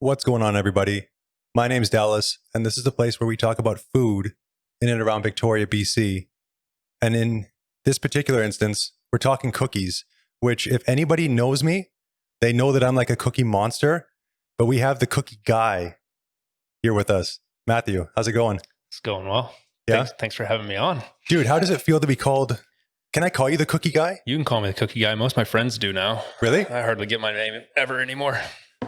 What's going on, everybody? My name's Dallas, and this is the place where we talk about food in and around Victoria, BC. And in this particular instance, we're talking cookies, which if anybody knows me, they know that I'm like a cookie monster, but we have the cookie guy here with us. Matthew, how's it going? It's going well. Yeah? Thanks for having me on. Dude, how does it feel to be called? Can I call you the cookie guy? You can call me the cookie guy. Most of my friends do now. Really? I hardly get my name ever anymore.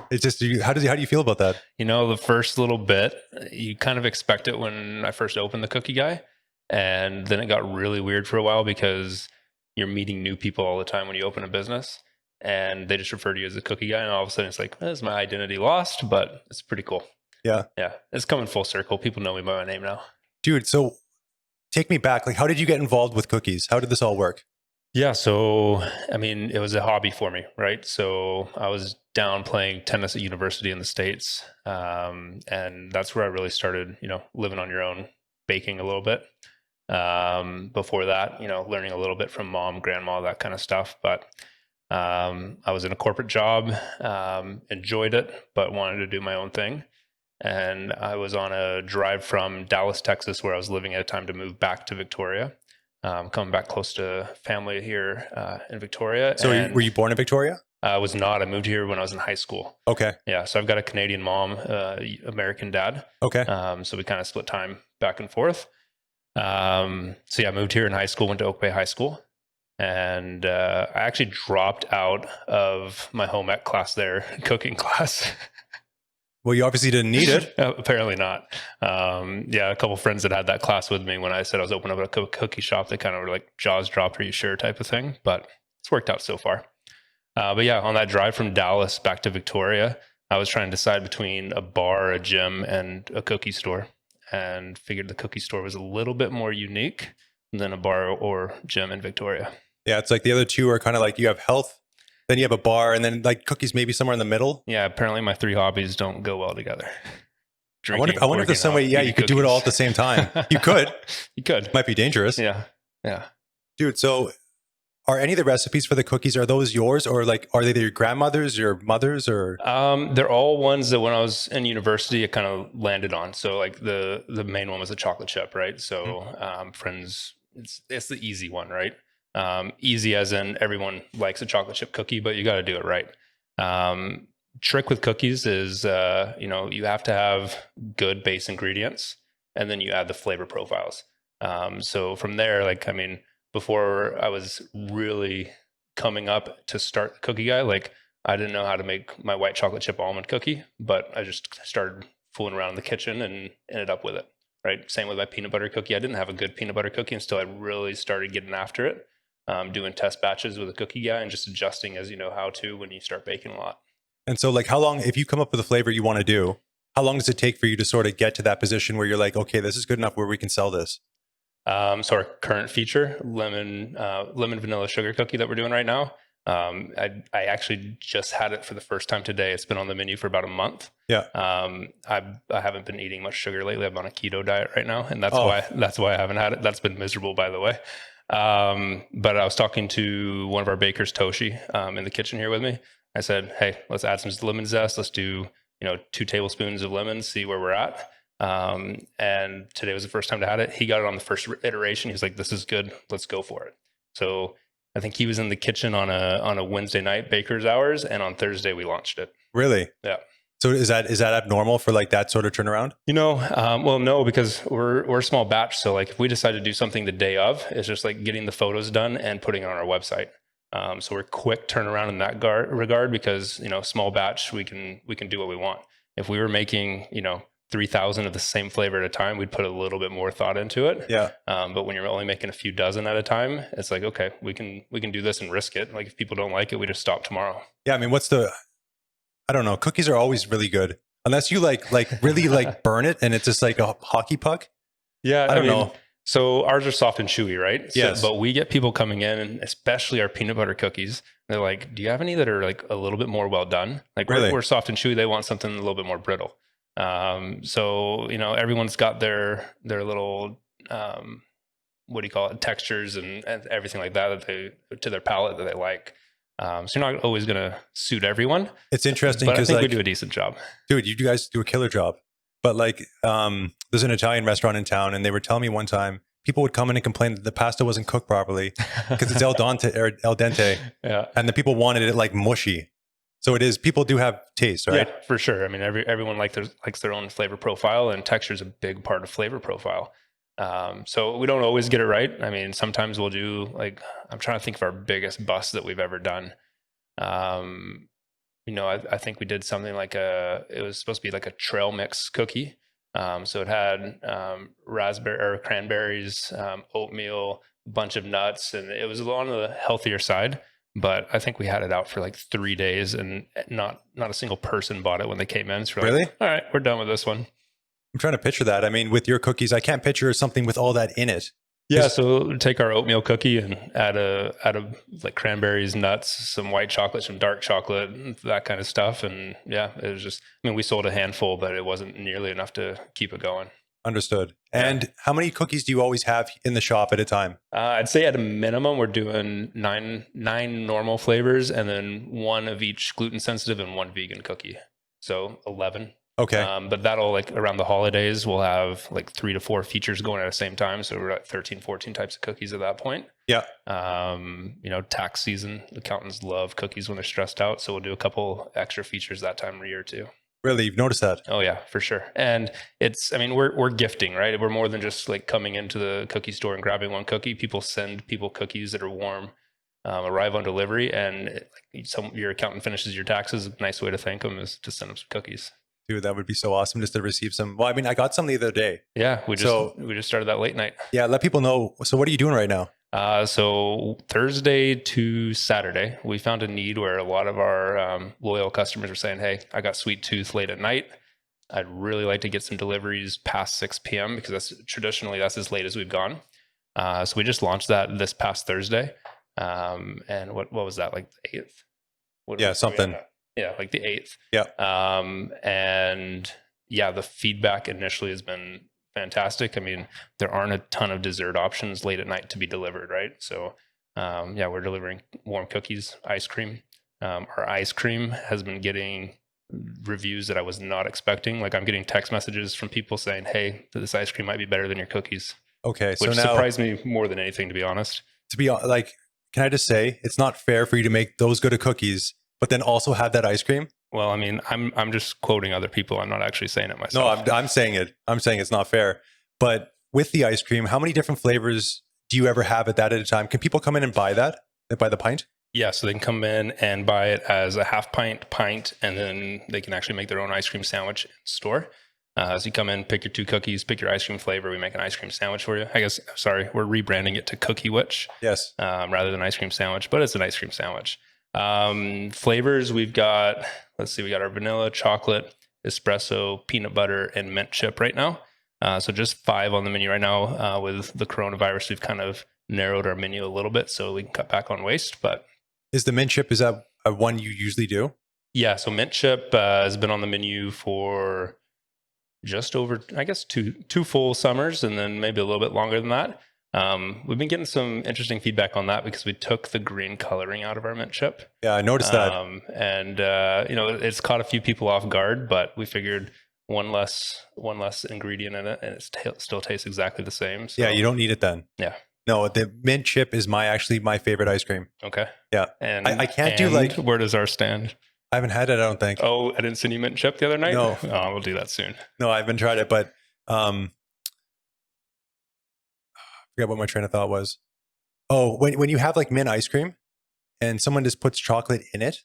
It's just, how do you feel about that? You know, the first little bit, you kind of expect it when I first opened the cookie guy. And then it got really weird for a while because you're meeting new people all the time when you open a business. And they just refer to you as the cookie guy. And all of a sudden it's like, is my identity lost? But it's pretty cool. Yeah. Yeah. It's coming full circle. People know me by my name now. Dude, so take me back. Like, how did you get involved with cookies? How did this all work? Yeah. So, I mean, it was a hobby for me, right? So I was down playing tennis at university in the States. And that's where I really started, living on your own, baking a little bit. Before that, learning a little bit from mom, grandma, that kind of stuff. But I was in a corporate job, enjoyed it, but wanted to do my own thing. And I was on a drive from Dallas, Texas, where I was living at a time to move back to Victoria. Coming back close to family here in Victoria. So were you born in Victoria? I was not. I moved here when I was in high school. Okay. Yeah. So I've got a Canadian mom, American dad. Okay. So we kind of split time back and forth. So yeah, I moved here in high school, went to Oak Bay High School. And I actually dropped out of my home ec class there, cooking class. Well, you obviously didn't need it. Apparently not. Yeah, a couple of friends that had that class with me when I said I was opening up a cookie shop, they kind of were like, jaws dropped, are you sure type of thing. But it's worked out so far. But yeah, on that drive from Dallas back to Victoria, I was trying to decide between a bar, a gym, and a cookie store. And figured the cookie store was a little bit more unique than a bar or gym in Victoria. Yeah, it's like the other two are kind of like you have health, then you have a bar, and then like cookies maybe somewhere in the middle. Yeah, apparently my three hobbies don't go well together. Drinking, I wonder if there's some way, you could do it all at the same time. You could. You could. Might be dangerous. Yeah. Dude, so are any of the recipes for the cookies, are those yours, or like are they your grandmother's, your mother's, or? They're all ones that when I was in university, it kind of landed on. So like the main one was the chocolate chip, right? So friends, it's the easy one, right? Easy as in everyone likes a chocolate chip cookie, but you got to do it right. Trick with cookies is, you have to have good base ingredients and then you add the flavor profiles. So from there, before I was really coming up to start the cookie guy, I didn't know how to make my white chocolate chip almond cookie, but I just started fooling around in the kitchen and ended up with it. Right. Same with my peanut butter cookie. I didn't have a good peanut butter cookie until I really started getting after it. Doing test batches with a cookie guy and just adjusting as you know how to when you start baking a lot. And so like how long, if you come up with a flavor you want to do, how long does it take for you to sort of get to that position where you're like, okay, this is good enough where we can sell this? So our current feature, lemon vanilla sugar cookie that we're doing right now. I actually just had it for the first time today. It's been on the menu for about a month. Yeah. I haven't been eating much sugar lately. I'm on a keto diet right now. And that's why I haven't had it. That's been miserable, by the way. But I was talking to one of our bakers, Toshi, in the kitchen here with me. I said, hey, let's add some lemon zest. Let's do, 2 tablespoons of lemon, see where we're at. And today was the first time to have it. He got it on the first iteration. He's like, this is good. Let's go for it. So I think he was in the kitchen on a Wednesday night, baker's hours. And on Thursday, we launched it. Really? Yeah. So is that abnormal for like that sort of turnaround? Well, no, because we're a small batch. So like if we decide to do something the day of, it's just like getting the photos done and putting it on our website. So we're quick turnaround in that regard because, small batch, we can do what we want. If we were making, 3,000 of the same flavor at a time, we'd put a little bit more thought into it. Yeah. But when you're only making a few dozen at a time, it's like, okay, we can do this and risk it. Like if people don't like it, we just stop tomorrow. Yeah. I mean, I don't know. Cookies are always really good unless you like really like burn it and it's just like a hockey puck. Yeah. I don't know. So ours are soft and chewy, right? Yes. But we get people coming in, and especially our peanut butter cookies. They're like, do you have any that are like a little bit more well done? Like really? we're soft and chewy. They want something a little bit more brittle. So, everyone's got their little, what do you call it? Textures and everything like that they, to their palate that they like. So you're not always going to suit everyone. It's interesting but I because think we like, do a decent job. dude, you guys do a killer job. But like, there's an Italian restaurant in town, and they were telling me one time people would come in and complain that the pasta wasn't cooked properly because it's el dente, Yeah. and the people wanted it like mushy. So it is. People do have taste, right? Yeah, for sure. I mean, everyone likes their own flavor profile, and texture is a big part of flavor profile. So we don't always get it right. I mean, sometimes we'll do like, I'm trying to think of our biggest bust that we've ever done. I think we did something like it was supposed to be like a trail mix cookie. So it had raspberry or cranberries, oatmeal, a bunch of nuts, and it was on the healthier side. But I think we had it out for like 3 days, and not a single person bought it when they came in. So we're Really? like, all right, we're done with this one. I'm trying to picture that. I mean, with your cookies, I can't picture something with all that in it. Yeah, so take our oatmeal cookie and add a like cranberries, nuts, some white chocolate, some dark chocolate, that kind of stuff. And yeah, it was just, I mean, we sold a handful, but it wasn't nearly enough to keep it going. Understood. And how many cookies do you always have in the shop at a time? I'd say at a minimum, we're doing nine normal flavors, and then one of each gluten sensitive and one vegan cookie. So 11. Okay. But that'll, like, around the holidays, we'll have like 3 to 4 features going at the same time. So we're at 13, 14 types of cookies at that point. Yeah. Tax season, accountants love cookies when they're stressed out. So we'll do a couple extra features that time of year too. Really? You've noticed that? Oh yeah, for sure. And we're gifting, right? We're more than just like coming into the cookie store and grabbing one cookie. People send people cookies that are warm, arrive on delivery, and your accountant finishes your taxes. A nice way to thank them is to send them some cookies. Dude, that would be so awesome just to receive some. Well, I mean, I got some the other day. Yeah, we just started that late night. Yeah, let people know. So what are you doing right now? So Thursday to Saturday, we found a need where a lot of our loyal customers were saying, hey, I got sweet tooth late at night. I'd really like to get some deliveries past 6 p.m. because that's as late as we've gone. So we just launched that this past Thursday. And what was that, like the 8th? Yeah, something. Yeah, like the 8th. Yeah. And yeah, the feedback initially has been fantastic. I mean, there aren't a ton of dessert options late at night to be delivered, right? So, we're delivering warm cookies, ice cream. Our ice cream has been getting reviews that I was not expecting. Like, I'm getting text messages from people saying, hey, this ice cream might be better than your cookies. Okay. Which surprised me more than anything, to be honest. To be like, can I just say, it's not fair for you to make those good of cookies, but then also have that ice cream? Well, I mean, I'm just quoting other people. I'm not actually saying it myself. No, I'm saying it. I'm saying it's not fair. But with the ice cream, how many different flavors do you ever have at a time? Can people come in and buy that? Buy the pint? Yeah, so they can come in and buy it as a half pint, and then they can actually make their own ice cream sandwich in store. So you come in, pick your 2 cookies, pick your ice cream flavor. We make an ice cream sandwich for you. We're rebranding it to Cookie Witch. Yes. Rather than ice cream sandwich, but it's an ice cream sandwich. Flavors, we got our vanilla, chocolate, espresso, peanut butter, and mint chip right now. So just 5 on the menu right now. With the coronavirus, we've kind of narrowed our menu a little bit so we can cut back on waste. But is the mint chip, is that a one you usually do? Yeah, so mint chip has been on the menu for just over, I guess, two full summers, and then maybe a little bit longer than that. We've been getting some interesting feedback on that because we took the green coloring out of our mint chip. Yeah, I noticed that. It's caught a few people off guard, but we figured one less ingredient in it, and it still tastes exactly the same. So. Yeah, you don't need it then. Yeah. No, the mint chip is my favorite ice cream. Okay. Yeah. And I can't do like... Where does our stand? I haven't had it, I don't think. Oh, I didn't send you mint chip the other night? No. Oh, we'll do that soon. No, I haven't tried it, but I forget what my train of thought was. Oh, when you have like mint ice cream and someone just puts chocolate in it,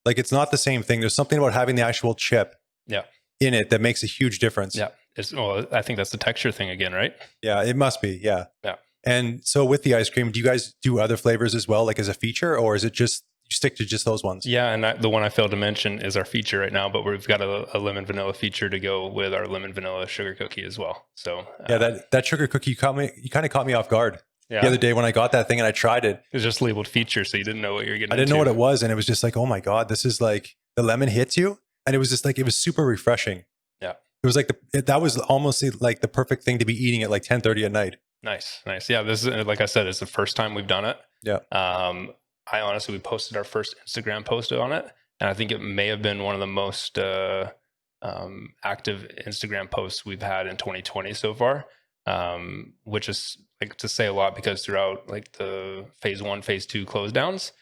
like it's not the same thing. There's something about having the actual chip in it that makes a huge difference. Yeah. I think that's the texture thing again, right? Yeah, it must be. Yeah. Yeah. And so with the ice cream, do you guys do other flavors as well, like as a feature, or is it just you stick to just those ones? Yeah, and the one I failed to mention is our feature right now, but we've got a lemon vanilla feature to go with our lemon vanilla sugar cookie as well. So yeah, that sugar cookie you kind of caught me off guard the other day when I got that thing and I tried it. It was just labeled feature, so you didn't know what you were getting. I didn't know what it was, and it was just like, oh my god, this is like the lemon hits you, and it was just like it was super refreshing. Yeah, it was like that was almost like the perfect thing to be eating at like 10:30 at night. Nice. Yeah, this is, like I said, it's the first time we've done it. Yeah. we posted our first Instagram post on it, and I think it may have been one of the most active Instagram posts we've had in 2020 so far, which is like to say a lot because throughout like the phase 1, phase 2 close downs,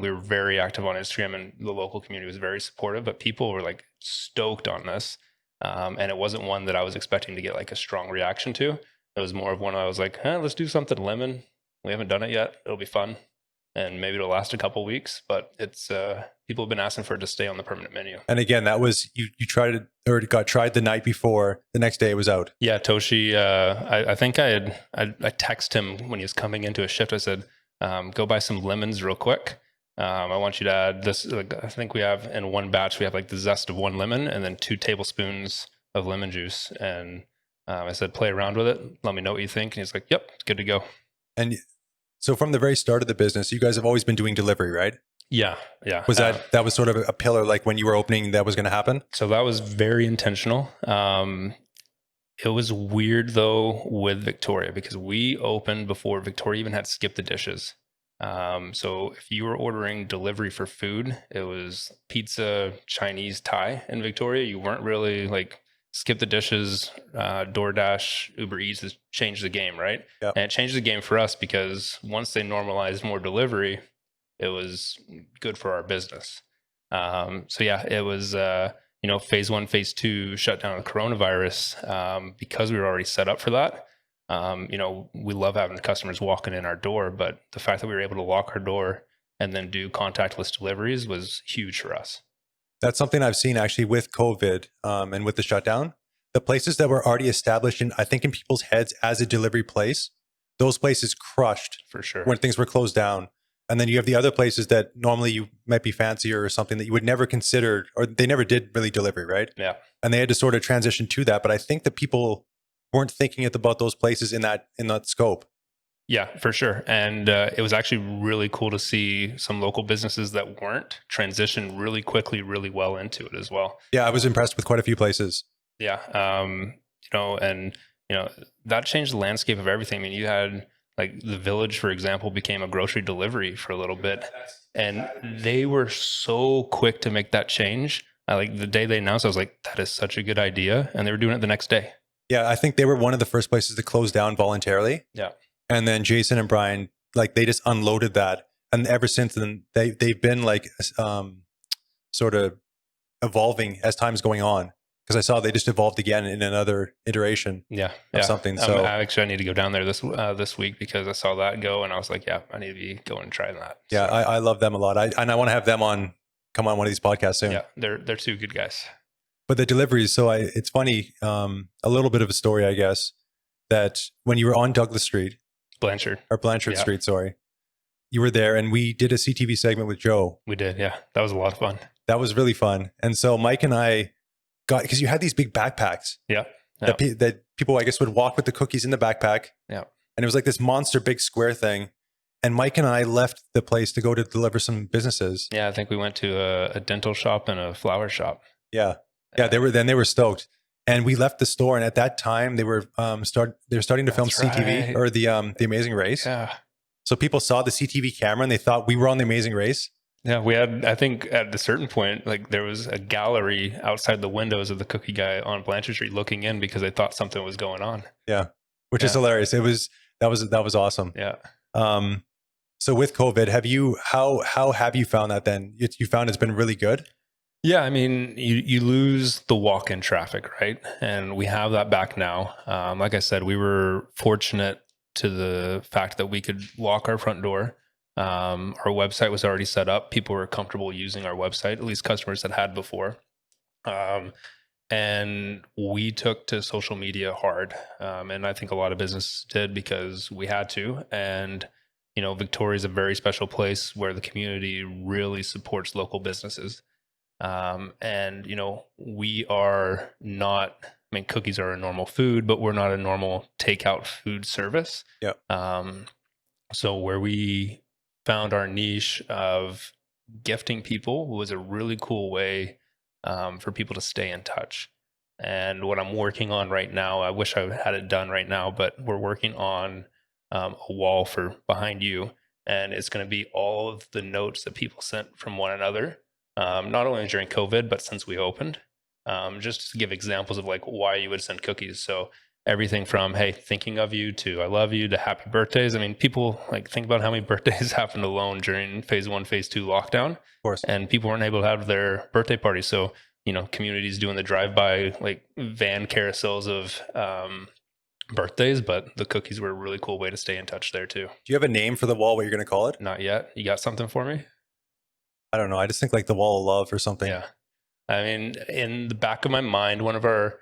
we were very active on Instagram and the local community was very supportive, but people were like stoked on this. And it wasn't one that I was expecting to get like a strong reaction to. It was more of one I was like, let's do something lemon. We haven't done it yet. It'll be fun. And maybe it'll last a couple weeks, but it's people have been asking for it to stay on the permanent menu. And again, that was you tried it, or it got tried the night before. The next day it was out. Yeah, Toshi. I think I texted him when he was coming into a shift. I said, "Go buy some lemons real quick. I want you to add this. Like, I think we have in one batch we have like the zest of 1 lemon and then 2 tablespoons of lemon juice." And I said, "Play around with it. Let me know what you think." And he's like, "Yep, it's good to go." And so from the very start of the business, you guys have always been doing delivery, right? Yeah. Was that was sort of a pillar, like when you were opening, that was going to happen? So that was very intentional. It was weird though with Victoria because we opened before Victoria even had Skip the Dishes. So if you were ordering delivery for food, it was pizza, Chinese, Thai in Victoria. You weren't really like Skip the Dishes, DoorDash, Uber Eats has changed the game, right? Yep. And it changed the game for us because once they normalized more delivery, it was good for our business. So yeah, it was, phase 1, phase 2 shut down of the coronavirus, because we were already set up for that. We love having customers walking in our door, but the fact that we were able to lock our door and then do contactless deliveries was huge for us. That's something I've seen actually with COVID, and with the shutdown. The places that were already established in, I think, in people's heads as a delivery place, those places crushed For sure. when things were closed down. And then you have the other places that normally you might be fancier or something that you would never consider, or they never did really delivery, right? Yeah. And they had to sort of transition to that. But I think that people weren't thinking about those places in that scope. Yeah, for sure. And it was actually really cool to see some local businesses that weren't transition really quickly, really well into it as well. Yeah, I was impressed with quite a few places. Yeah. That changed the landscape of everything. I mean, you had like the Village, for example, became a grocery delivery for a little bit. And they were so quick to make that change. Like the day they announced, I was like, that is such a good idea. And they were doing it the next day. Yeah, I think they were one of the first places to close down voluntarily. Yeah. And then Jason and Brian, like they just unloaded that. And ever since then, they've been like sort of evolving as time's going on. Because I saw they just evolved again in another iteration of something. So I need to go down there this week because I saw that go and I was like, yeah, I need to be going and try that. Yeah, so. I love them a lot. I want to have them come on one of these podcasts soon. Yeah, they're 2 good guys. But the deliveries, so it's funny, a little bit of a story, I guess, that when you were on Douglas Street, Blanchard Street, sorry, you were there and we did a CTV segment with Joe. We did, yeah. That was a lot of fun. That was really fun. And so Mike and I because you had these big backpacks. Yeah. That people, I guess, would walk with the cookies in the backpack. Yeah. And it was like this monster big square thing. And Mike and I left the place to go to deliver some businesses. Yeah, I think we went to a dental shop and a flower shop. Yeah. Yeah, they were stoked. And we left the store, and at that time they were starting to film CTV, or the Amazing Race. Yeah. So people saw the CTV camera and they thought we were on the Amazing Race. Yeah, we had, I think at a certain point, like there was a gallery outside the windows of the cookie guy on Blanchard Street looking in because they thought something was going on. Yeah. Which is hilarious. That was awesome. Yeah. So with COVID, how have you found that then? You found it's been really good? Yeah, I mean, you lose the walk-in traffic, right? And we have that back now. Like I said, we were fortunate to the fact that we could lock our front door. Our website was already set up. People were comfortable using our website, at least customers that had before. And we took to social media hard. And I think a lot of businesses did because we had to. And, Victoria is a very special place where the community really supports local businesses. And, we are not, cookies are a normal food, but we're not a normal takeout food service. Yeah. So where we found our niche of gifting people was a really cool way for people to stay in touch. And what I'm working on right now, I wish I had it done right now, but we're working on a wall for behind you. and it's going to be all of the notes that people sent from one another, not only during COVID, but since we opened. Just to give examples of like why you would send cookies. So everything from, hey, thinking of you, to I love you, to happy birthdays. I mean, people like think about how many birthdays happened alone during phase 1, phase 2 lockdown. Of course. And people weren't able to have their birthday parties. So, communities doing the drive-by like van carousels of birthdays, but the cookies were a really cool way to stay in touch there too. Do you have a name for the wall, what you're going to call it? Not yet. You got something for me? I don't know. I just think like the wall of love or something. Yeah. I mean, in the back of my mind, one of our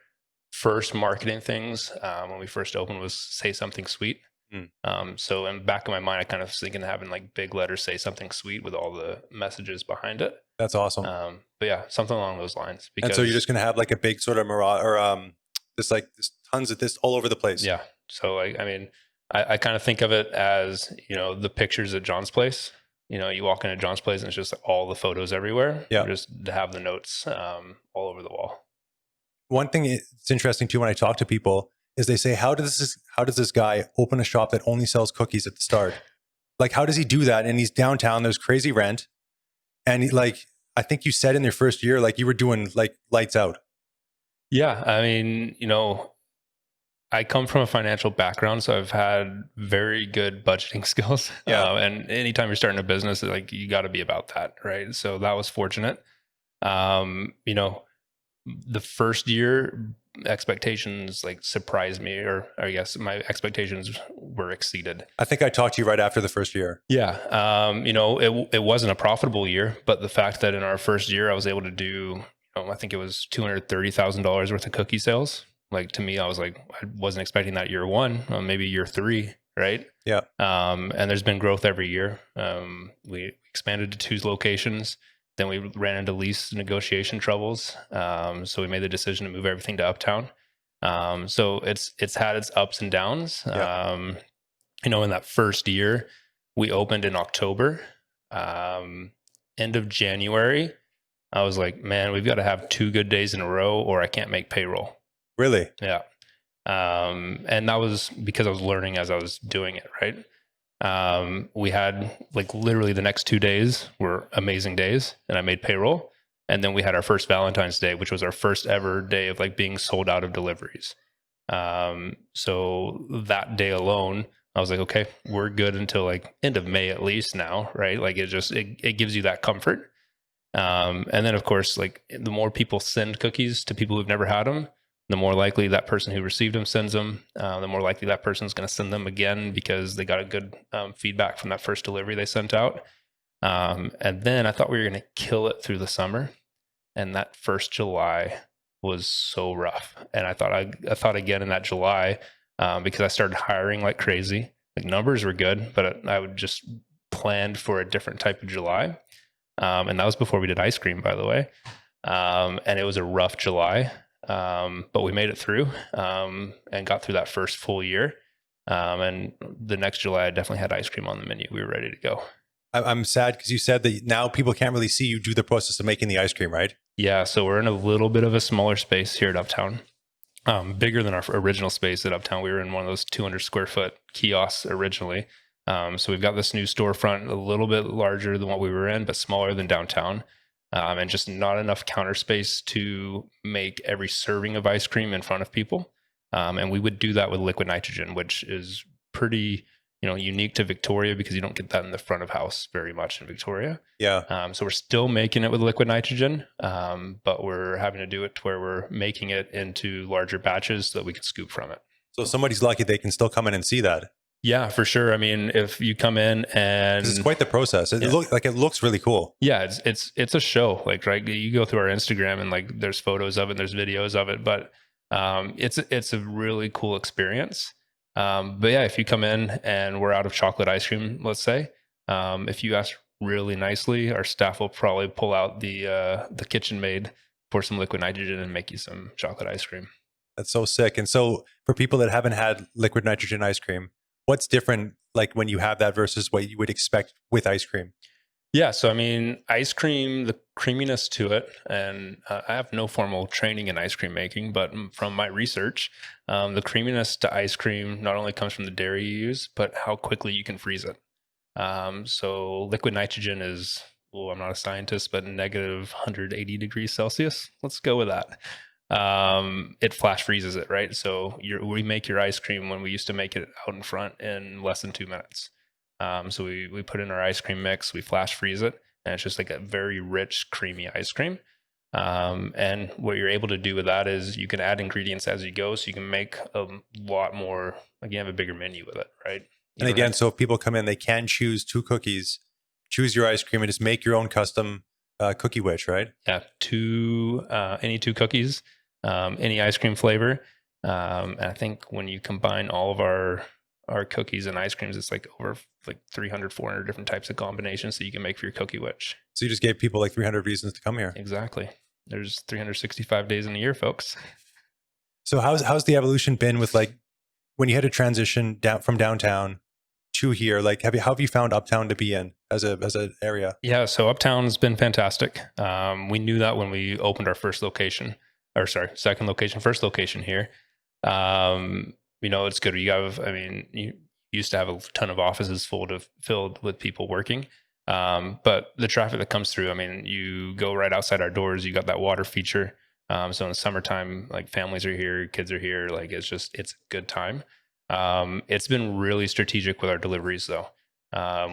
first marketing things when we first opened was say something sweet. So in the back of my mind, I kind of was thinking of having like big letters, say something sweet with all the messages behind it. That's awesome. But yeah, something along those lines. And so you're just going to have like a big sort of mirage or just like tons of this all over the place. Yeah. So like, I mean, I kind of think of it as, the pictures at John's place. You walk into John's place and it's just all the photos everywhere. Yeah. Just to have the notes all over the wall. One thing it's interesting too when I talk to people is they say, how does this guy open a shop that only sells cookies at the start? Like, how does he do that? And he's downtown, there's crazy rent. And I think you said in your first year, like you were doing like lights out. Yeah. I mean, I come from a financial background, so I've had very good budgeting skills. Yeah. And anytime you're starting a business, like you got to be about that, right? So that was fortunate. The first year expectations like surprised me, or I guess my expectations were exceeded. I think I talked to you right after the first year. Yeah. It wasn't a profitable year, but the fact that in our first year I was able to do, I think it was $230,000 worth of cookie sales. Like to me, I was like, I wasn't expecting that year one, maybe year 3, right? Yeah. And there's been growth every year. We expanded to 2 locations. Then we ran into lease negotiation troubles. So we made the decision to move everything to Uptown. So it's had its ups and downs. Yeah. In that first year, we opened in October. End of January, I was like, man, we've got to have 2 good days in a row or I can't make payroll. Really? Yeah. And that was because I was learning as I was doing it, right? We had like literally the next 2 days were amazing days and I made payroll. And then we had our first Valentine's Day, which was our first ever day of like being sold out of deliveries. So that day alone, I was like, okay, we're good until like end of May at least now, right? Like it gives you that comfort. And then of course, like the more people send cookies to people who've never had them, the more likely that person who received them sends them, the more likely that person's going to send them again because they got a good feedback from that first delivery they sent out. And then I thought we were going to kill it through the summer. And that first July was so rough. And I thought again in that July because I started hiring like crazy. Like numbers were good, but I would just planned for a different type of July. And that was before we did ice cream, by the way. And it was a rough July. But we made it through and got through that first full year. And the next July, I definitely had ice cream on the menu. We were ready to go. I'm sad because you said that now people can't really see you do the process of making the ice cream, right? Yeah. So we're in a little bit of a smaller space here at Uptown. Bigger than our original space at Uptown. We were in one of those 200 square foot kiosks originally. So we've got this new storefront, a little bit larger than what we were in, but smaller than downtown. And just not enough counter space to make every serving of ice cream in front of people. And we would do that with liquid nitrogen, which is pretty, unique to Victoria because you don't get that in the front of house very much in Victoria. Yeah. So we're still making it with liquid nitrogen, but we're having to do it to where we're making it into larger batches so that we can scoop from it. So if somebody's lucky, they can still come in and see that. Yeah, for sure. I mean, if you come in and it's quite the process. It looks really cool. Yeah, it's a show. Like, right, you go through our Instagram and like there's photos of it, and there's videos of it, but it's a really cool experience. But yeah, if you come in and we're out of chocolate ice cream, let's say, if you ask really nicely, our staff will probably pull out the kitchen maid, pour some liquid nitrogen, and make you some chocolate ice cream. That's so sick. And so for people that haven't had liquid nitrogen ice cream, what's different like when you have that versus what you would expect with ice cream? Yeah. So, I mean, ice cream, the creaminess to it, and I have no formal training in ice cream making, but from my research, the creaminess to ice cream not only comes from the dairy you use, but how quickly you can freeze it. So liquid nitrogen is, well, I'm not a scientist, but negative 180 degrees Celsius. Let's go with that. It flash freezes it, right? So we make your ice cream when we used to make it out in front in less than 2 minutes. So we put in our ice cream mix, we flash freeze it, and it's just like a very rich, creamy ice cream. And what you're able to do with that is you can add ingredients as you go, so you can make a lot more. Like you have a bigger menu with it, right? And again, so if people come in, they can choose 2 cookies, choose your ice cream, and just make your own custom cookie witch, right? Yeah, any 2 cookies, any ice cream flavor. And I think when you combine all of our cookies and ice creams, it's like over like 300, 400 different types of combinations that you can make for your cookie witch. So you just gave people like 300 reasons to come here. Exactly. There's 365 days in a year, folks. So how's the evolution been with like when you had to transition down from downtown to here? Like, how have you found Uptown to be in as an area? Yeah, so Uptown's been fantastic. We knew that when we opened our first location, or sorry, second location, first location here. It's good. You used to have a ton of offices filled with people working. But the traffic that comes through, you go right outside our doors, you got that water feature. So in the summertime, like families are here, kids are here, like it's a good time. It's been really strategic with our deliveries though.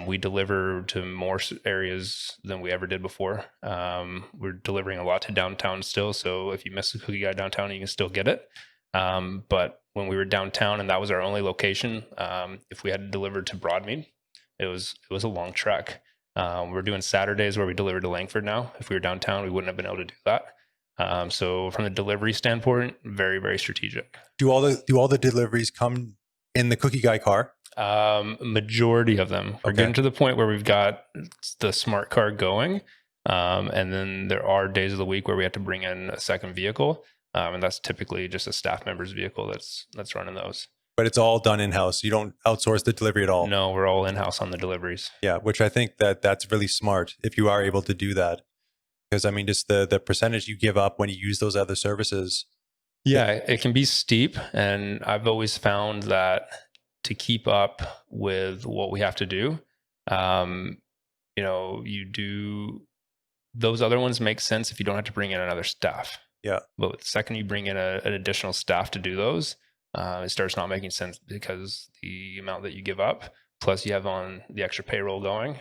We deliver to more areas than we ever did before. We're delivering a lot to downtown still. So if you miss a cookie guy downtown, you can still get it. But when we were downtown and that was our only location, if we had to deliver to Broadmead, it was a long trek. We're doing Saturdays where we deliver to Langford now. If we were downtown, we wouldn't have been able to do that. So from the delivery standpoint, very, very strategic. Do all the deliveries come in the cookie guy car? Majority of them. We're getting to the point where we've got the smart car going. And then there are days of the week where we have to bring in a second vehicle. And that's typically just a staff member's vehicle that's running those. But it's all done in-house. You don't outsource the delivery at all. No, we're all in-house on the deliveries. Yeah, which I think that's really smart if you are able to do that. Because just the percentage you give up when you use those other services. Yeah, it can be steep. And I've always found that to keep up with what we have to do, those other ones make sense if you don't have to bring in another staff. Yeah. But the second you bring in an additional staff to do those, it starts not making sense because the amount that you give up, plus you have on the extra payroll going,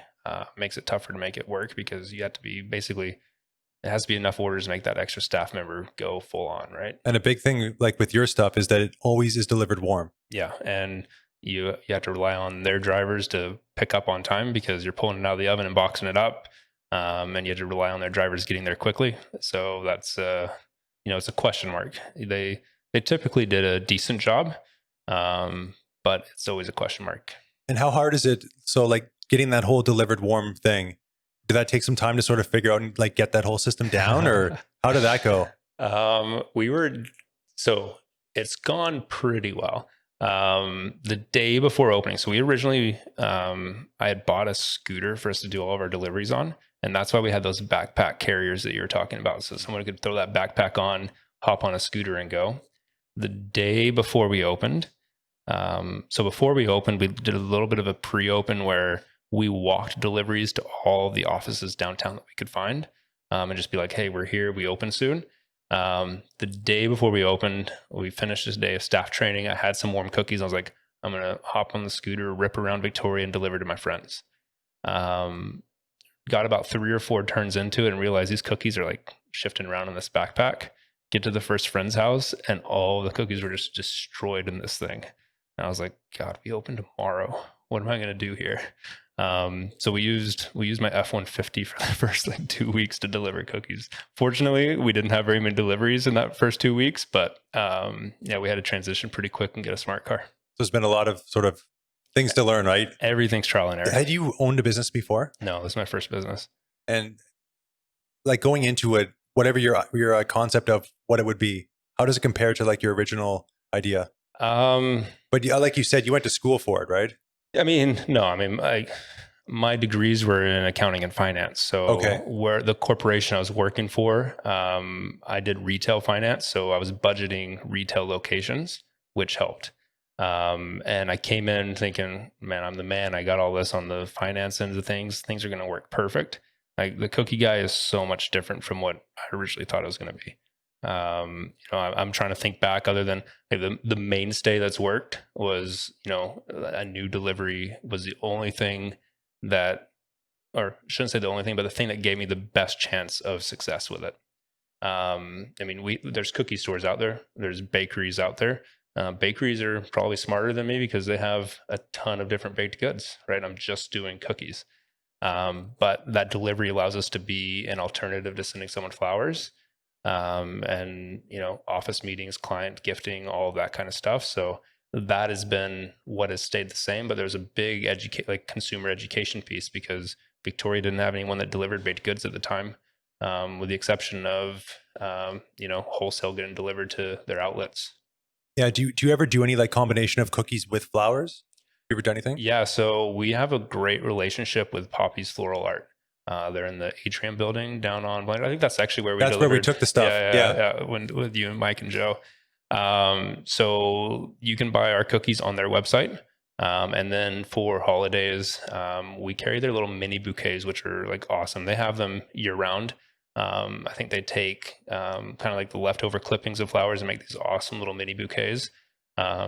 makes it tougher to make it work because you have to be it has to be enough orders to make that extra staff member go full on, right? And a big thing like with your stuff is that it always is delivered warm. Yeah. And you have to rely on their drivers to pick up on time because you're pulling it out of the oven and boxing it up. And you have to rely on their drivers getting there quickly. So that's, it's a question mark. They typically did a decent job, but it's always a question mark. And how hard is it? So like getting that whole delivered warm thing, did that take some time to sort of figure out and like get that whole system down, or how did that go? So it's gone pretty well. The day before opening, so we originally, I had bought a scooter for us to do all of our deliveries on. And that's why we had those backpack carriers that you were talking about. So someone could throw that backpack on, hop on a scooter and go. The day before we opened, we did a little bit of a pre-open where we walked deliveries to all of the offices downtown that we could find, and just be like, hey, we're here, we open soon. The day before we opened, we finished this day of staff training. I had some warm cookies. I was like, I'm going to hop on the scooter, rip around Victoria and deliver to my friends. Got about 3 or 4 turns into it and realized these cookies are like shifting around in this backpack. Get to the first friend's house and all the cookies were just destroyed in this thing. And I was like, God, we open tomorrow. What am I going to do here? So we used my F-150 for the first 2 weeks to deliver cookies. Fortunately, we didn't have very many deliveries in that first 2 weeks, but we had to transition pretty quick and get a smart car. So there's been a lot of sort of things to learn, right? Everything's trial and error. Had you owned a business before? No, this is my first business. And like going into it, whatever your concept of what it would be, how does it compare to like your original idea? But like you said, you went to school for it, right? My degrees were in accounting and finance. So where the corporation I was working for, I did retail finance. So I was budgeting retail locations, which helped. And I came in thinking, man, I'm the man. I got all this on the finance end of things. Things are going to work perfect. Like the cookie guy is so much different from what I originally thought it was going to be. I'm trying to think back. Other than like, the mainstay that's worked was, a new delivery was the only thing that, or shouldn't say the only thing, but the thing that gave me the best chance of success with it. There's cookie stores out there. There's bakeries out there. Bakeries are probably smarter than me because they have a ton of different baked goods, right? I'm just doing cookies. But that delivery allows us to be an alternative to sending someone flowers. And office meetings, client gifting, all of that kind of stuff. So that has been what has stayed the same, but there's a big consumer education piece because Victoria didn't have anyone that delivered baked goods at the time, with the exception of wholesale getting delivered to their outlets. Yeah. Do you ever do any like combination of cookies with flowers? You ever done anything? Yeah, so we have a great relationship with Poppy's Floral Art. They're in the Atrium building down on. I think that's actually where we That's delivered. where we took the stuff. Yeah. With you and Mike and Joe. So you can buy our cookies on their website. And then for holidays, we carry their little mini bouquets, which are like awesome. They have them year round. I think they take kind of like the leftover clippings of flowers and make these awesome little mini bouquets.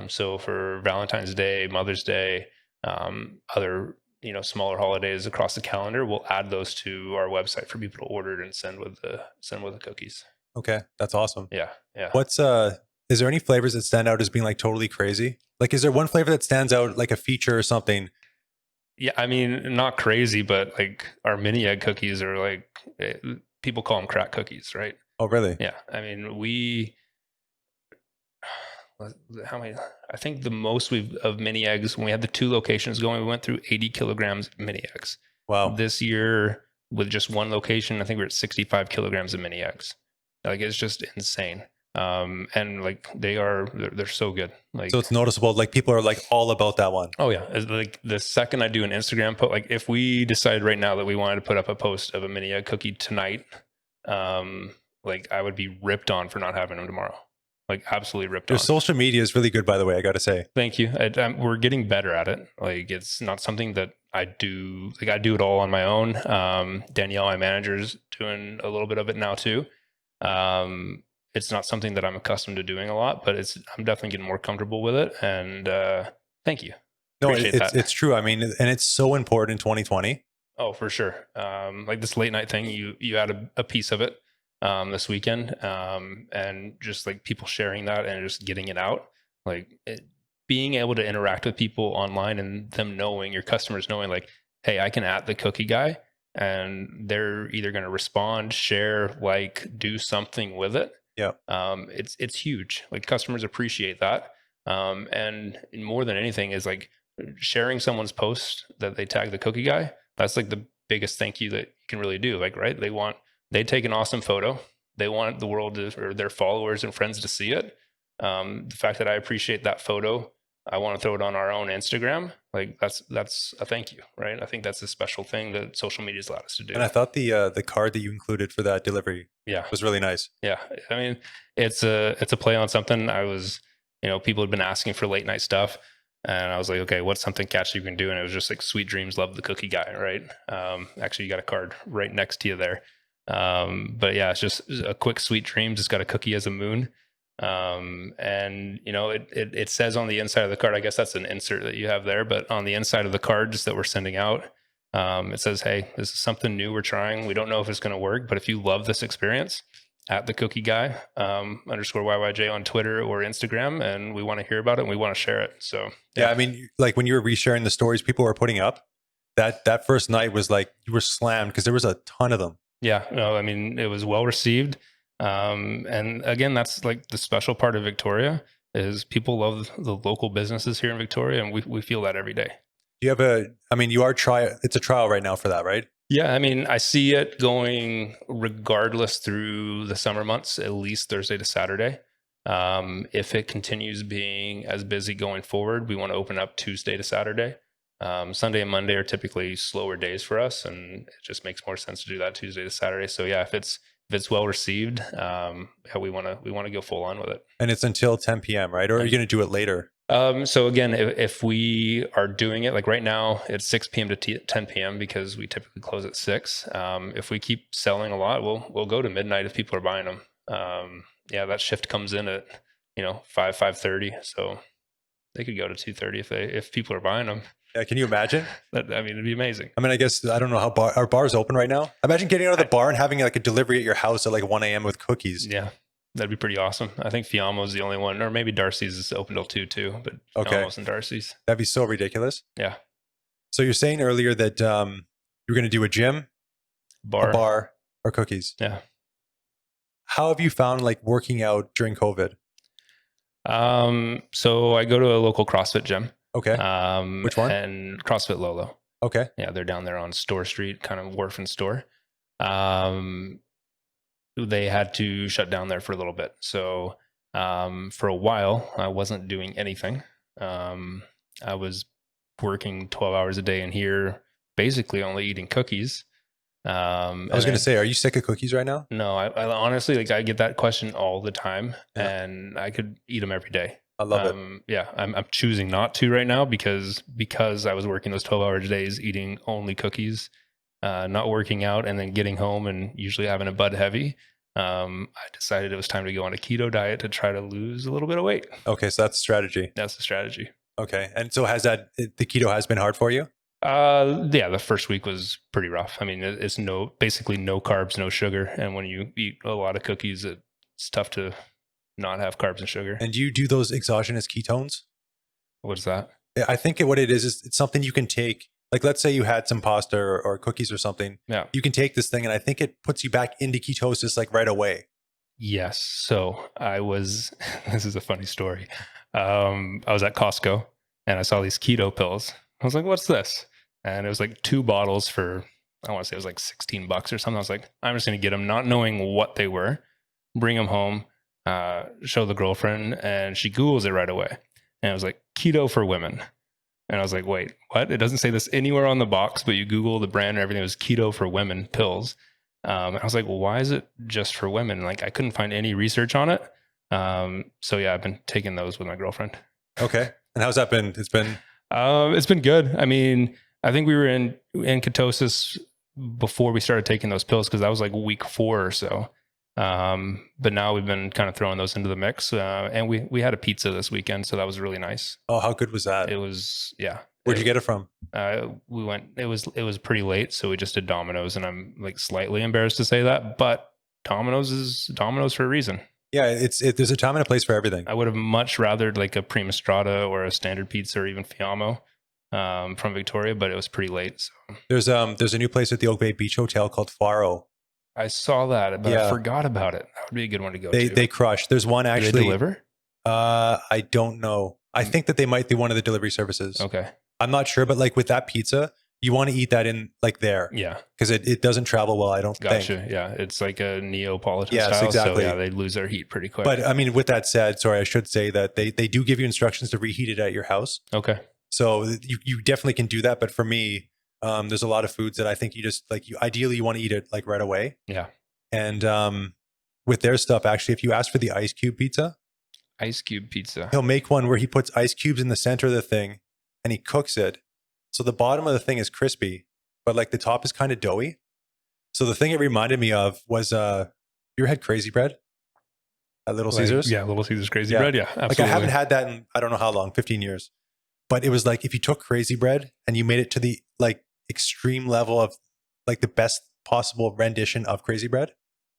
So for Valentine's Day, Mother's Day, other smaller holidays across the calendar, we'll add those to our website for people to order and send with the cookies. Okay, that's awesome. Yeah. What's is there any flavors that stand out as being like totally crazy? Like, is there one flavor that stands out, like a feature or something? Yeah, I mean, not crazy, but like our mini egg cookies are like people call them crack cookies, right? Oh, really? Yeah, I mean, how many? I think the most we've of mini eggs when we had the 2 locations going, we went through 80 kilograms of mini eggs. Wow. This year with just 1 location, I think we're at 65 kilograms of mini eggs. Like it's just insane. And like they're so good. Like, so it's noticeable. Like people are like all about that one. oh yeah. Like the second I do an Instagram post, like if we decided right now that we wanted to put up a post of a mini egg cookie tonight, like I would be ripped on for not having them tomorrow. Like absolutely ripped Your on. social media is really good, by the way. I got to say. Thank you. We're getting better at it. Like it's not something that I do. Like I do it all on my own. Danielle, my manager's doing a little bit of it now too. It's not something that I'm accustomed to doing a lot, but I'm definitely getting more comfortable with it. And thank you. No, it's true. I mean, and it's so important in 2020. Oh, for sure. Like this late night thing, you had a piece of it this weekend, and just like people sharing that and just getting it out, being able to interact with people online and them knowing, your customers knowing like, hey, I can at the cookie guy and they're either going to respond, share, like do something with it. Yeah. It's huge. Like customers appreciate that. And more than anything is like sharing someone's post that they tag the cookie guy. That's like the biggest thank you that you can really do. Like, right. They take an awesome photo. They want the world or their followers and friends to see it. The fact that I appreciate that photo, I want to throw it on our own Instagram. Like that's a thank you, right? I think that's a special thing that social media has allowed us to do. And I thought the card that you included for that delivery, was really nice. Yeah, I mean, it's a play on something. I was, people had been asking for late night stuff, and I was like, okay, what's something catchy you can do? And it was just like Sweet Dreams, Love the Cookie Guy, right? Actually, you got a card right next to you there. But yeah, it's just a quick Sweet Dreams. It's got a cookie as a moon. And it says on the inside of the card, I guess that's an insert that you have there, but on the inside of the cards that we're sending out, it says, hey, this is something new we're trying. We don't know if it's going to work, but if you love this experience, at the cookie guy, underscore YYJ on Twitter or Instagram, and we want to hear about it and we want to share it. So yeah, I mean, like when you were resharing the stories people were putting up, that first night was like you were slammed because there was a ton of them. Yeah, no, I mean, it was well received. And again, that's like the special part of Victoria is people love the local businesses here in Victoria, and we feel that every day. You have it's a trial right now for that, right? Yeah, I mean, I see it going regardless through the summer months, at least Thursday to Saturday. If it continues being as busy going forward, we want to open up Tuesday to Saturday. Sunday and Monday are typically slower days for us, and it just makes more sense to do that Tuesday to Saturday. So yeah, if it's well received, we want to go full on with it. And it's until 10 p.m., right? Or are you going to do it later? So again, if we are doing it like right now, it's 6 p.m. to 10 p.m. because we typically close at 6. If we keep selling a lot, we'll go to midnight if people are buying them. Yeah, that shift comes in at 5:30. So they could go to 2:30 if people are buying them. Yeah, can you imagine? It'd be amazing. I mean, I guess I don't know how are bars open right now? Imagine getting out of the bar and having like a delivery at your house at like 1 a.m. with cookies. Yeah, that'd be pretty awesome. I think Fiamma's the only one, or maybe Darcy's is open till 2 too, but Okay. Fiamma's and Darcy's. That'd be so ridiculous. Yeah. So you're saying earlier that you're going to do a gym, a bar, or cookies. Yeah. How have you found like working out during COVID? So I go to a local CrossFit gym. Okay. Which one? And CrossFit Lolo. Okay. Yeah, they're down there on Store Street, kind of wharf and store. They had to shut down there for a little bit. So for a while, I wasn't doing anything. I was working 12 hours a day in here, basically only eating cookies. I was going to say, are you sick of cookies right now? No, I honestly, like, I get that question all the time, and I could eat them every day. I love it. Yeah, I'm choosing not to right now because I was working those 12-hour days, eating only cookies, not working out, and then getting home and usually having a Bud Heavy. I decided it was time to go on a keto diet to try to lose a little bit of weight. Okay, so that's the strategy. That's the strategy. Okay, and so the keto has been hard for you? Yeah, the first week was pretty rough. I mean, it's basically no carbs, no sugar. And when you eat a lot of cookies, it's tough to not have carbs and sugar. And do you do those exogenous ketones? What is that? I think what it is it's something you can take. Like, let's say you had some pasta or cookies or something. Yeah. You can take this thing and I think it puts you back into ketosis like right away. Yes. So this is a funny story. I was at Costco and I saw these keto pills. I was like, what's this? And it was like 2 bottles for, I want to say it was like $16 or something. I was like, I'm just going to get them, not knowing what they were, bring them home, show the girlfriend, and she Googles it right away. And it was like keto for women. And I was like, wait, what? It doesn't say this anywhere on the box, but you Google the brand and everything, it was keto for women pills. And I was like, well, why is it just for women? Like, I couldn't find any research on it. So yeah, I've been taking those with my girlfriend. Okay. And how's that been? It's been good. I mean, I think we were in ketosis before we started taking those pills because that was like week 4 or so. But now we've been kind of throwing those into the mix. And we had a pizza this weekend, so that was really nice. Oh, how good was that? It was, yeah. Where'd you get it from? We went, it was pretty late, so we just did Domino's, and I'm like slightly embarrassed to say that, but Domino's is Domino's for a reason. Yeah, there's a time and a place for everything. I would have much rather like a Prima Strata or a standard pizza or even Fiamma from Victoria, but it was pretty late. So there's a new place at the Oak Bay Beach Hotel called Faro. I saw that, but I forgot about it. That would be a good one to go to. They crush. There's one actually. Do they deliver? I don't know. I think that they might be one of the delivery services. Okay. I'm not sure, but like with that pizza, you want to eat that in like there. Yeah. Because it doesn't travel well, I don't think. Gotcha. Yeah. It's like a Neapolitan style. Exactly. So yeah, they lose their heat pretty quick. But I mean, with that said, sorry, I should say that they do give you instructions to reheat it at your house. Okay. So you definitely can do that. But for me, there's a lot of foods that I think you just like, ideally you want to eat it like right away. Yeah. And with their stuff, actually, if you ask for the ice cube pizza, he'll make one where he puts ice cubes in the center of the thing and he cooks it. So the bottom of the thing is crispy, but like the top is kind of doughy. So the thing it reminded me of was, you ever had Crazy Bread at Little Caesars? Yeah, Little Caesars Crazy Bread. Yeah, absolutely. Like I haven't had that in I don't know how long, 15 years. But it was like if you took Crazy Bread and you made it to the like extreme level of like the best possible rendition of Crazy Bread,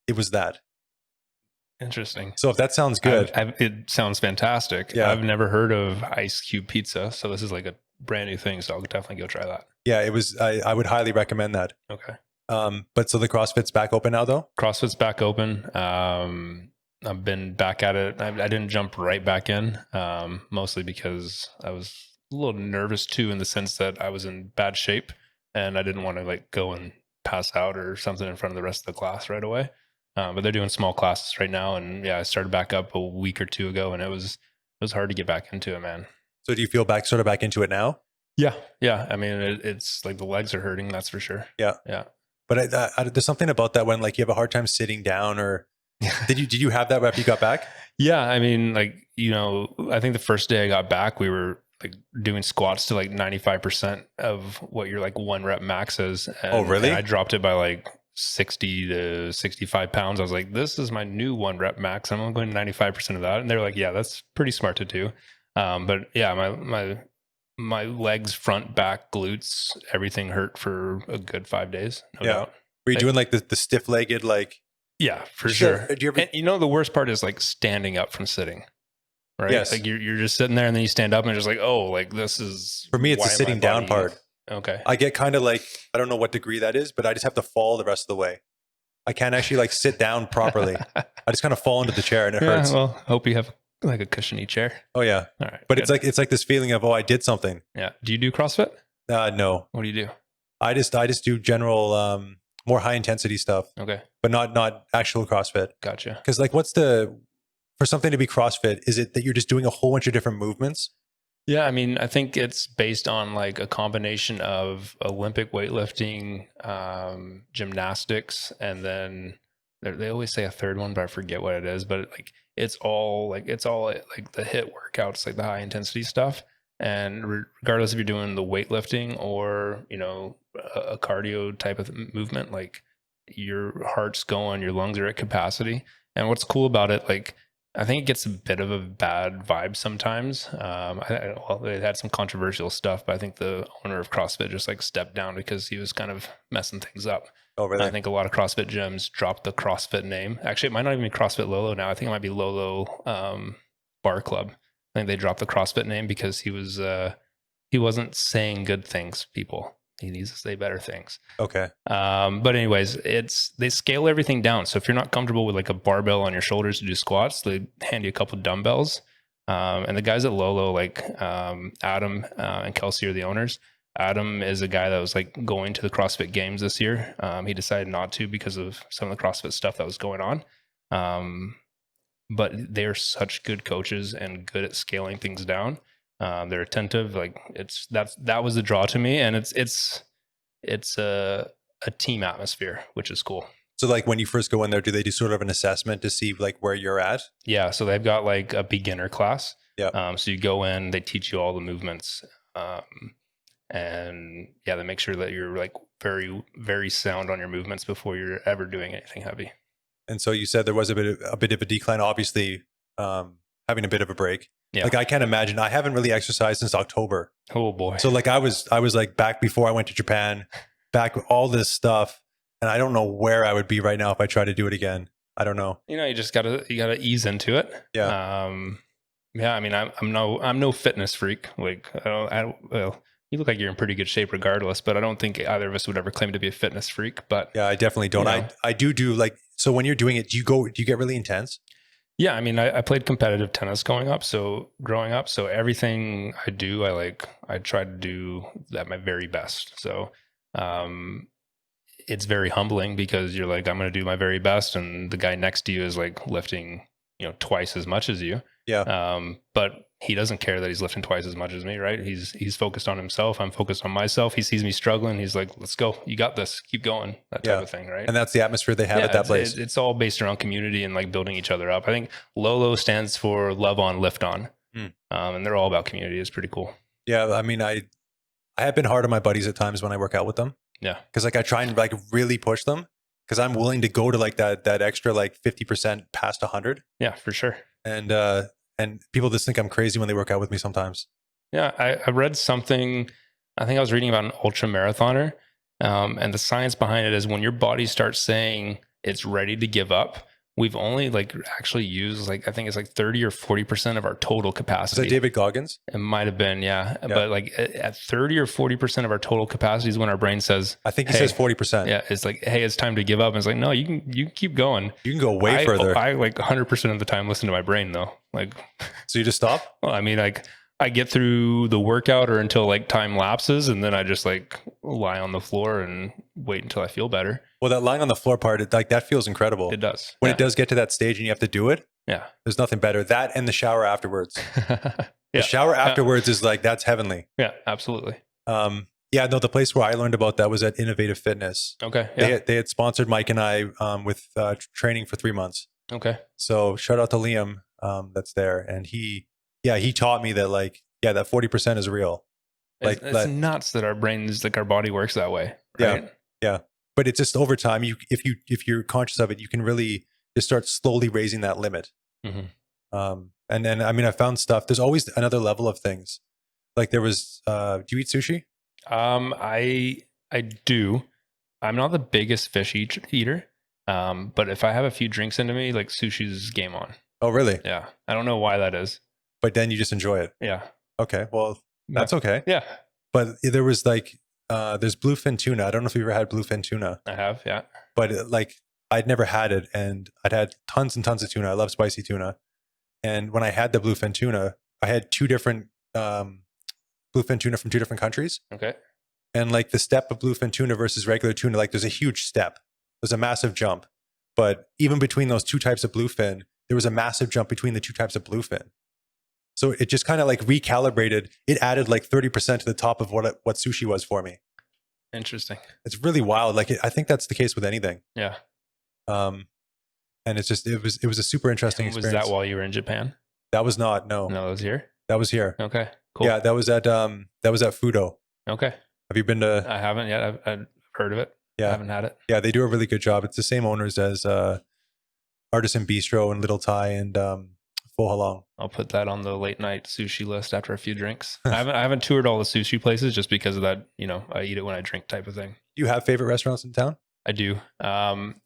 it was that. Interesting. So if that sounds good. It sounds fantastic. Yeah. I've never heard of ice cube pizza. So this is like a brand new thing. So I'll definitely go try that. Yeah, it was. I would highly recommend that. Okay. But so the CrossFit's back open now though? CrossFit's back open. I've been back at it. I didn't jump right back in, mostly because I was a little nervous too, in the sense that I was in bad shape and I didn't want to like go and pass out or something in front of the rest of the class right away. But they're doing small classes right now. And yeah, I started back up a week or 2 ago and it was hard to get back into it, man. So do you feel back into it now? Yeah. Yeah. I mean, it's like the legs are hurting. That's for sure. Yeah. Yeah. But there's something about that when like you have a hard time sitting down or Did you have that after you got back? Yeah, I mean, like, I think the first day I got back, we were like doing squats to like 95% of what your like 1 rep max is. And, really? And I dropped it by like 60 to 65 pounds. I was like, this is my new 1 rep max. I'm only going to 95% of that. And they're like, yeah, that's pretty smart to do. But yeah, my legs, front, back, glutes, everything hurt for a good 5 days. No doubt. Were you doing like the stiff legged, like? Yeah, for sure. Do you ever? And the worst part is like standing up from sitting. Right. Yes. Like you're just sitting there and then you stand up and just like, oh, like this is, for me, it's the sitting down part. Okay. I get kind of like, I don't know what degree that is, but I just have to fall the rest of the way. I can't actually like sit down properly. I just kind of fall into the chair and it hurts. Well, hope you have like a cushiony chair. Oh yeah. All right. But good. it's like this feeling of, oh, I did something. Yeah. Do you do CrossFit? No. What do you do? I just do general, more high intensity stuff. Okay. But not actual CrossFit. Gotcha. Because like, for something to be CrossFit, is it that you're just doing a whole bunch of different movements? Yeah, I mean, I think it's based on like a combination of Olympic weightlifting, gymnastics, and then they always say a third one, but I forget what it is. But like it's all like the HIIT workouts, like the high intensity stuff. And regardless if you're doing the weightlifting or a cardio type of movement, like your heart's going, your lungs are at capacity. And what's cool about it, like, I think it gets a bit of a bad vibe sometimes. They had some controversial stuff, but I think the owner of CrossFit just like stepped down because he was kind of messing things up. Oh, really? I think a lot of CrossFit gyms dropped the CrossFit name. Actually, it might not even be CrossFit Lolo now. I think it might be Lolo Bar Club. I think they dropped the CrossFit name because he wasn't saying good things, people. He needs to say better things. Okay. But anyways, they scale everything down. So if you're not comfortable with like a barbell on your shoulders to do squats, they hand you a couple dumbbells. And the guys at Lolo, like Adam and Kelsey are the owners. Adam is a guy that was like going to the CrossFit Games this year. He decided not to because of some of the CrossFit stuff that was going on. But they're such good coaches and good at scaling things down. They're attentive. Like that was the draw to me, and it's a team atmosphere, which is cool. So like when you first go in there, do they do sort of an assessment to see like where you're at? Yeah. So they've got like a beginner class. Yeah. So you go in, they teach you all the movements. And yeah, they make sure that you're like very, very sound on your movements before you're ever doing anything heavy. And so you said there was a bit of a decline, obviously, having a bit of a break. Yeah. Like I can't imagine. I haven't really exercised since October. Oh boy. So like I was like back before I went to Japan, back with all this stuff, and I don't know where I would be right now if I tried to do it again. I don't know. You just gotta ease into it. Yeah. Yeah. I mean, I'm no fitness freak. Like well, you look like you're in pretty good shape regardless, but I don't think either of us would ever claim to be a fitness freak. But yeah, I definitely don't. I do like, so when you're doing it, do you get really intense? Yeah, I mean, I played competitive tennis growing up. So everything I do, I try to do at my very best. So it's very humbling because you're like, I'm going to do my very best, and the guy next to you is like lifting, twice as much as you. Yeah. But he doesn't care that he's lifting twice as much as me, right? He's focused on himself. I'm focused on myself. He sees me struggling. He's like, let's go. You got this. Keep going. That type of thing, right? And that's the atmosphere they have at that place. It's all based around community and like building each other up. I think Lolo stands for Love On, Lift On. And they're all about community. It's pretty cool. Yeah. I mean, I have been hard on my buddies at times when I work out with them. Yeah. Because like I try and like really push them because I'm willing to go to like that extra like 50% past 100. Yeah, for sure. And people just think I'm crazy when they work out with me sometimes. Yeah, I read something, I think I was reading about an ultra marathoner, and the science behind it is when your body starts saying it's ready to give up, we've only like actually used like, I think it's like 30 or 40% of our total capacity. Is that David Goggins? It might have been, yeah. But like at 30 or 40% of our total capacity is when our brain says, I think he says 40%. Yeah, it's like, hey, it's time to give up. And it's like, no, you can keep going. You can go way further. I like 100% of the time listen to my brain though. Like, so you just stop? Well, I mean, like I get through the workout or until like time lapses, and then I just like lie on the floor and wait until I feel better. Well, that lying on the floor part, like that feels incredible. It does. When it does get to that stage and you have to do it. Yeah. There's nothing better. That and the shower afterwards. The shower afterwards is like, that's heavenly. Yeah, absolutely. Yeah, no, the place where I learned about that was at Innovative Fitness. Okay. Yeah. They had sponsored Mike and I with training for 3 months. Okay. So shout out to Liam, that's there, and he taught me that like, yeah, that 40% is real. Like, It's nuts that our brains, like our body works that way, yeah, right? yeah. But it's just over time. If you're conscious of it, you can really just start slowly raising that limit. Mm-hmm. And then I mean, I found stuff. There's always another level of things. Like there was. Do you eat sushi? I do. I'm not the biggest eater. But if I have a few drinks into me, like sushi's game on. Oh, really? Yeah. I don't know why that is. But then you just enjoy it. Yeah. Okay, well, Yeah. that's okay. Yeah. But there was like, there's bluefin tuna. I don't know if you ever had bluefin tuna, I have. Yeah. but like I'd never had it, and I'd had tons and tons of tuna. I love spicy tuna, and when I had the bluefin tuna, I had two different bluefin tuna from two different countries, Okay. and like the step of bluefin tuna versus regular tuna, like there's a huge step. There's a massive jump, but even between those two types of bluefin, there was a massive jump between the two types of bluefin. So it just kind of like recalibrated. It added like 30% to the top of what sushi was for me. Interesting. It's really wild. Like I think that's the case with anything. Yeah. Um, and it's just it was a super interesting Was experience. that while you were in Japan? That was not no. No, it was here. That was here. Okay. Cool. Yeah, that was at Fudo. Okay. Have you been to? I haven't yet. I've heard of it. Yeah, I haven't had it. yeah. They do a really good job. It's the same owners as Artisan Bistro and Little Thai and Pho Halong. I'll put that on the late night sushi list after a few drinks. I haven't toured all the sushi places just because of that. You know, I eat it when I drink type of thing. Do you have favorite restaurants in town? I do. I'm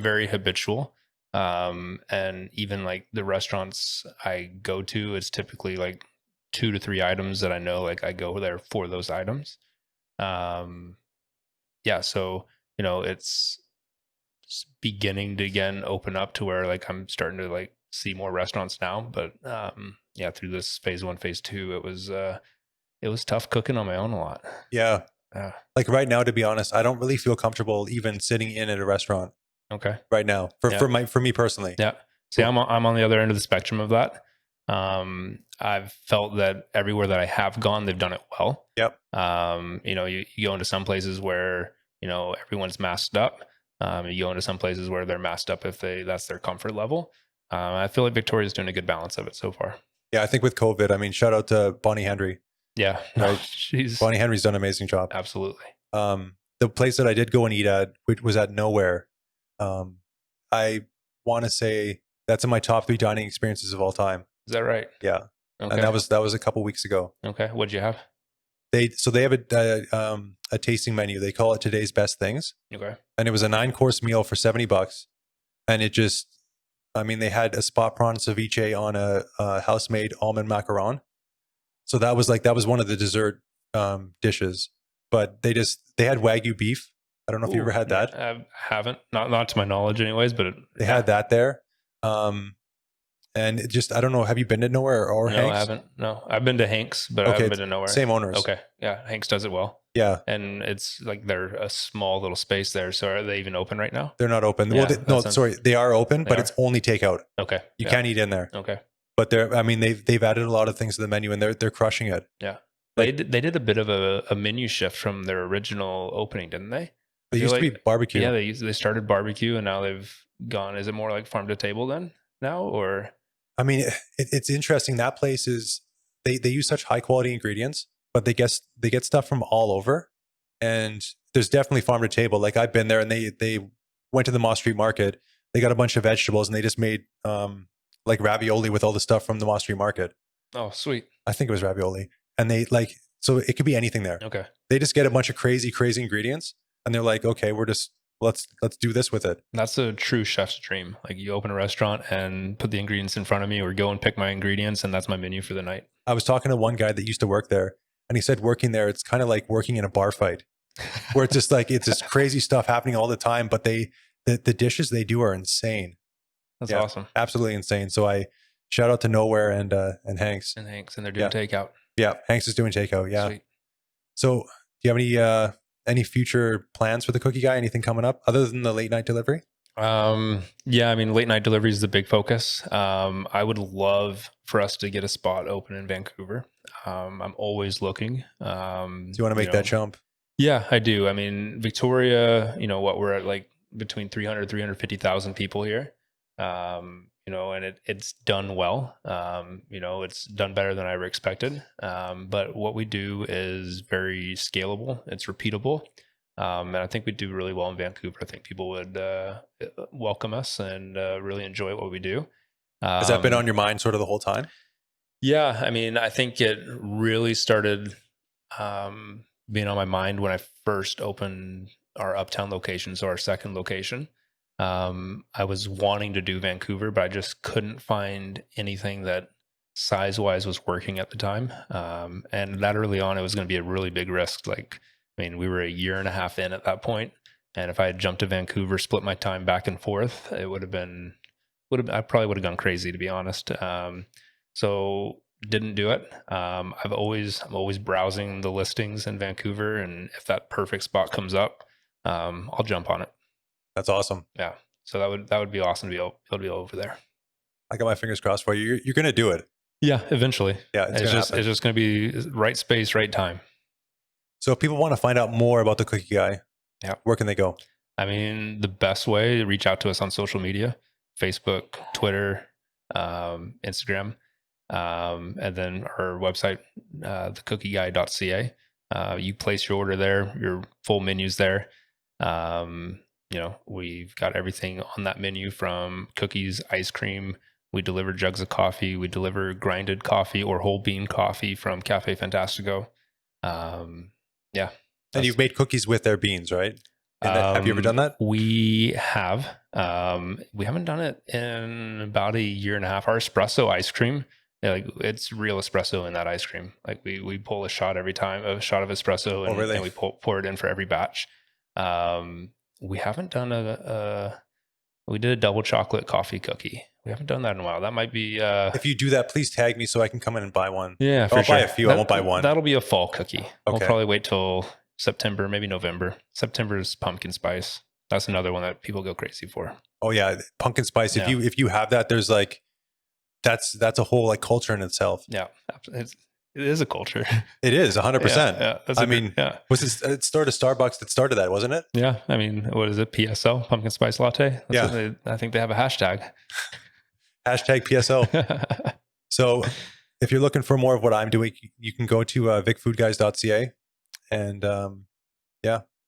very habitual. And even like the restaurants I go to, it's typically like 2 to 3 items that I know, like I go there for those items. Yeah. So, you know, it's beginning to again open up to where like I'm starting to like see more restaurants now, but, yeah, through this phase 1, phase 2, it was tough cooking on my own a lot. Yeah. Yeah. Like right now, to be honest, I don't really feel comfortable even sitting in at a restaurant Okay. right now Yeah. for me personally. Yeah. See, I'm on the other end of the spectrum of that. I've felt that everywhere that I have gone, they've done it well. Yep. You know, you go into some places where, you know, everyone's masked up. You go into some places where they're masked up if that's their comfort level. I feel like Victoria's doing a good balance of it so far. Yeah, I think with COVID, I mean, shout out to Bonnie Henry. Yeah. Right. She's Bonnie Henry's done an amazing job. absolutely. The place that I did go and eat at, which was at Nowhere, I want to say that's in my top 3 dining experiences of all time. Is that right? Yeah. Okay. And that was a couple weeks ago. Okay. What'd you have? They have a tasting menu. They call it Today's Best Things. Okay. And it was a 9-course meal for $70. And it just, I mean, they had a spot prawn ceviche on a house-made almond macaron. So that was one of the dessert dishes. But they had Wagyu beef. I don't know if you ever had that. I haven't, not to my knowledge, anyways. But They had that there. And it just, I don't know. Have you been to Nowhere or no, Hank's? I haven't. No, I've been to Hank's, but I haven't been to Nowhere. Same owners. Okay. Yeah. Hank's does it well. Yeah. And it's like they're a small little space there. So are they even open right now? They're not open. Yeah, Well, sorry. They are open, but are? it's only takeout. Okay. You can't eat in there. Okay. But they've added a lot of things to the menu and they're crushing it. Yeah. Like, they did a bit of a menu shift from their original opening, didn't they? It used to be barbecue. Yeah, they started barbecue and now they've gone. Is it more like farm to table then now, or? I mean, it's interesting. That place is they use such high quality ingredients, but they get stuff from all over, and there's definitely farm to table. Like I've been there, and they went to the Moss Street Market. They got a bunch of vegetables, and they just made like ravioli with all the stuff from the Moss Street Market. Oh, sweet. I think it was ravioli, and they so it could be anything there. Okay. They just get a bunch of crazy ingredients, and they're like, okay, we're just let's do this with it. That's a true chef's dream. Like you open a restaurant and put the ingredients in front of me, or go and pick my ingredients, and that's my menu for the night. I was talking to one guy that used to work there, and he said working there, it's kind of like working in a bar fight, where it's just like it's just crazy stuff happening all the time. But the dishes they do are insane. That's awesome. Absolutely insane. So I shout out to Nowhere and Hank's. And they're doing takeout. Yeah, Hank's is doing takeout. Yeah. Sweet. So do you have any future plans for the Cookie Guy? Anything coming up other than the late night delivery? Yeah, I mean, late night delivery is the big focus. I would love for us to get a spot open in Vancouver. I'm always looking. Do you want to make that jump? Yeah, I do. I mean, Victoria, we're at like between 300, 350,000 people here. And it's done well. It's done better than I ever expected. But what we do is very scalable. It's repeatable. And I think we do really well in Vancouver. I think people would welcome us and really enjoy what we do. Has that been on your mind sort of the whole time? Yeah, I mean, I think it really started being on my mind when I first opened our Uptown location, so our second location. I was wanting to do Vancouver, but I just couldn't find anything that size-wise was working at the time. And that early on, it was going to be a really big risk. Like, I mean, we were a year and a half in at that point, and if I had jumped to Vancouver, split my time back and forth, it I probably would have gone crazy, to be honest. So didn't do it. I'm always browsing the listings in Vancouver, and if that perfect spot comes up, I'll jump on it. That's awesome. Yeah. So that would be awesome to be able to be over there. I got my fingers crossed for you. You're going to do it. Yeah, eventually. Yeah, it's just going to be right space, right time. So if people want to find out more about the Cookie Guy, yeah, where can they go? I mean, the best way, reach out to us on social media, Facebook, Twitter, Instagram, and then our website, thecookieguy.ca. You place your order there, your full menu's there. We've got everything on that menu, from cookies, ice cream. We deliver jugs of coffee. We deliver grinded coffee or whole bean coffee from Cafe Fantastico. Yeah. And you've made cookies with their beans, right? Have you ever done that? We have. We haven't done it in about a year and a half. Our espresso ice cream, it's real espresso in that ice cream. Like we pull a shot every time, a shot of espresso, and, and we pour it in for every batch. We haven't done we did a double chocolate coffee cookie. We haven't done that in a while. That might be. If you do that, please tag me so I can come in and buy one. Yeah, for I'll sure. buy a few. I won't buy one. That'll be a fall cookie. Okay. We'll probably wait till September, maybe November. September is pumpkin spice. That's another one that people go crazy for. Oh yeah, pumpkin spice. Yeah. If you have that, there's like that's a whole like culture in itself. Yeah, it is a culture. It is 100%. Yeah, was it started Starbucks that started that, wasn't it? Yeah, I mean, what is it? PSL, pumpkin spice latte. I think they have a hashtag. Hashtag PSL. So if you're looking for more of what I'm doing, you can go to VicFoodGuys.ca, and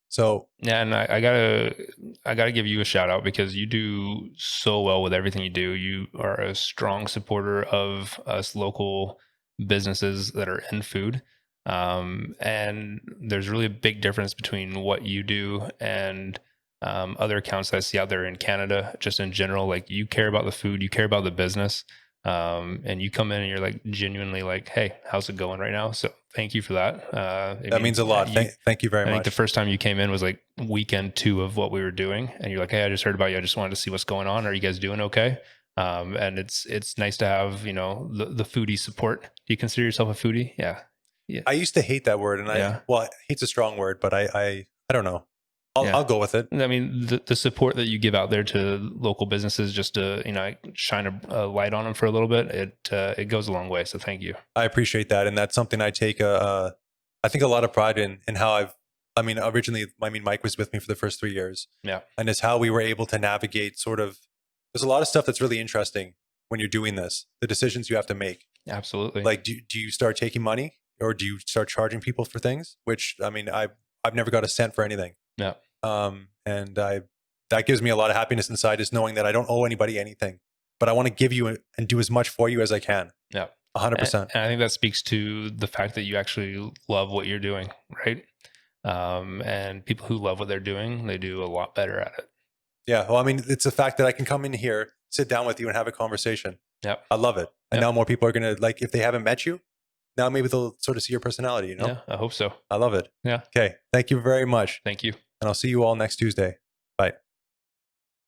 So yeah, and I gotta give you a shout out, because you do so well with everything you do. You are a strong supporter of us local businesses that are in food. And there's really a big difference between what you do and other accounts that I see out there in Canada, just in general. Like, you care about the food, you care about the business, and you come in and you're like genuinely like, hey, how's it going right now? So thank you for that. That means a lot. Thank you very much. I think the first time you came in was like weekend 2 of what we were doing, and you're like, hey, I just heard about you. I just wanted to see what's going on. Are you guys doing okay? And it's nice to have, the foodie support. Do you consider yourself a foodie? Yeah. I used to hate that word, and hate's a strong word, but I don't know. I'll go with it. I mean, the support that you give out there to local businesses, just to shine a light on them for a little bit, it goes a long way. So thank you. I appreciate that, and that's something I take I think a lot of pride in how originally Mike was with me for the first 3 years. Yeah, and it's how we were able to navigate sort of. There's a lot of stuff that's really interesting when you're doing this. The decisions you have to make. Absolutely. Like, do you start taking money, or do you start charging people for things? Which I've never got a cent for anything. Yeah. And that gives me a lot of happiness inside, is knowing that I don't owe anybody anything, but I want to give you and do as much for you as I can. Yeah. 100%. And I think that speaks to the fact that you actually love what you're doing, right? And people who love what they're doing, they do a lot better at it. Yeah. Well, it's the fact that I can come in here, sit down with you, and have a conversation. Yeah. I love it. And now more people are going to, like, if they haven't met you, now maybe they'll sort of see your personality, Yeah, I hope so. I love it. Yeah. Okay. Thank you very much. Thank you. And I'll see you all next Tuesday. Bye.